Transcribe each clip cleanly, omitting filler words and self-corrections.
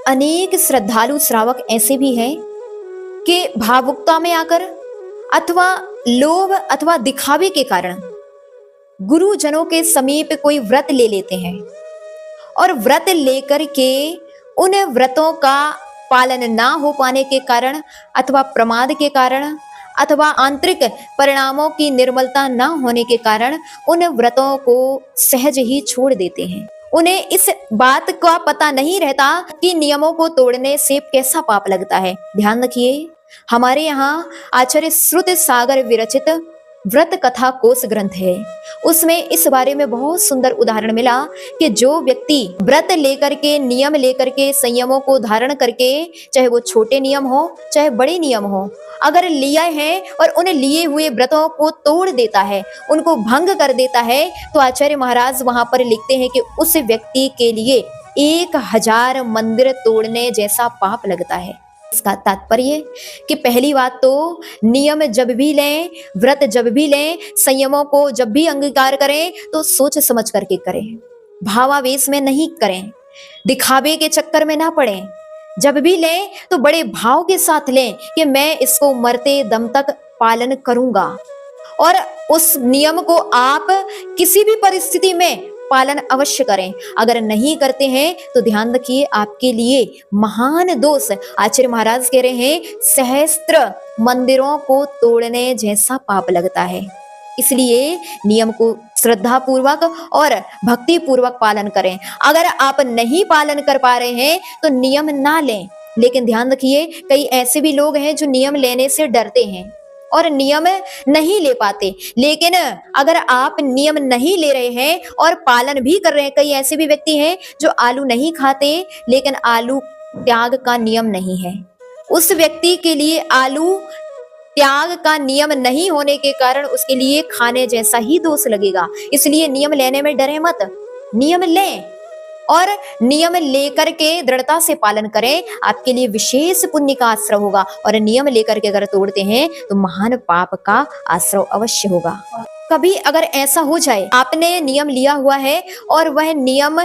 अनेक श्रद्धालु श्रावक ऐसे भी हैं कि भावुकता में आकर अथवा लोभ अथवा दिखावे के कारण गुरुजनों के समीप कोई व्रत ले लेते हैं और व्रत लेकर के उन व्रतों का पालन ना हो पाने के कारण अथवा प्रमाद के कारण अथवा आंतरिक परिणामों की निर्मलता न होने के कारण उन व्रतों को सहज ही छोड़ देते हैं। उन्हें इस बात का पता नहीं रहता कि नियमों को तोड़ने से कैसा पाप लगता है। ध्यान रखिए, हमारे यहाँ आचार्य श्रुत सागर विरचित व्रत कथा कोश ग्रंथ है, उसमें इस बारे में बहुत सुंदर उदाहरण मिला कि जो व्यक्ति व्रत लेकर के नियम लेकर के संयमों को धारण करके, चाहे वो छोटे नियम हो चाहे बड़े नियम हो, अगर लिए हैं और उन्हें लिए हुए व्रतों को तोड़ देता है, उनको भंग कर देता है, तो आचार्य महाराज वहां पर लिखते हैं कि उस व्यक्ति के लिए 1000 मंदिर तोड़ने जैसा पाप लगता है। इसका तात्पर्य कि पहली बात तो नियम जब भी लें, व्रत जब भी लें, संयमों को जब भी अंगीकार करें तो सोच समझ करके करें, भावावेश में नहीं करें, दिखावे के चक्कर में ना पड़ें। जब भी लें तो बड़े भाव के साथ लें कि मैं इसको मरते दम तक पालन करूंगा, और उस नियम को आप किसी भी परिस्थिति में पालन अवश्य करें। अगर नहीं करते हैं तो ध्यान रखिए, आपके लिए महान दोष, आचार्य महाराज कह रहे हैं, सहस्त्र मंदिरों को तोड़ने जैसा पाप लगता है। इसलिए नियम को श्रद्धा पूर्वक और भक्ति पूर्वक पालन करें। अगर आप नहीं पालन कर पा रहे हैं तो नियम ना लें। लेकिन ध्यान रखिए, कई ऐसे भी लोग हैं जो नियम लेने से डरते हैं और नियम नहीं ले पाते। लेकिन अगर आप नियम नहीं ले रहे हैं और पालन भी कर रहे हैं, कई ऐसे भी व्यक्ति हैं जो आलू नहीं खाते लेकिन आलू त्याग का नियम नहीं है, उस व्यक्ति के लिए आलू त्याग का नियम नहीं होने के कारण उसके लिए खाने जैसा ही दोष लगेगा। इसलिए नियम लेने में डरे मत, नियम लें और नियम लेकर के दृढ़ता से पालन करें, आपके लिए विशेष पुण्य का आश्रय होगा। और नियम लेकर के अगर तोड़ते हैं तो महान पाप का आश्रय अवश्य होगा। कभी अगर ऐसा हो जाए, आपने नियम लिया हुआ है और वह नियम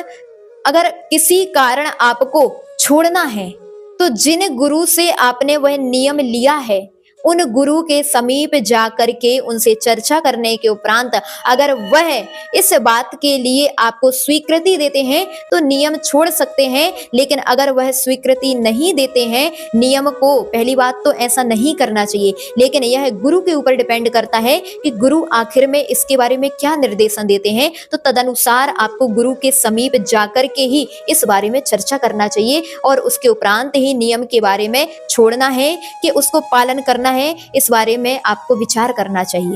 अगर किसी कारण आपको छोड़ना है, तो जिन गुरु से आपने वह नियम लिया है उन गुरु के समीप जाकर के उनसे चर्चा करने के उपरांत अगर वह इस बात के लिए आपको स्वीकृति देते हैं तो नियम छोड़ सकते हैं। लेकिन अगर वह स्वीकृति नहीं देते हैं नियम को, पहली बात तो ऐसा नहीं करना चाहिए। लेकिन यह गुरु के ऊपर डिपेंड करता है कि गुरु आखिर में इसके बारे में क्या निर्देशन देते हैं, तो तदनुसार आपको गुरु के समीप जाकर के ही इस बारे में चर्चा करना चाहिए और उसके उपरांत ही नियम के बारे में छोड़ना है कि उसको पालन करना है, इस बारे में आपको विचार करना चाहिए।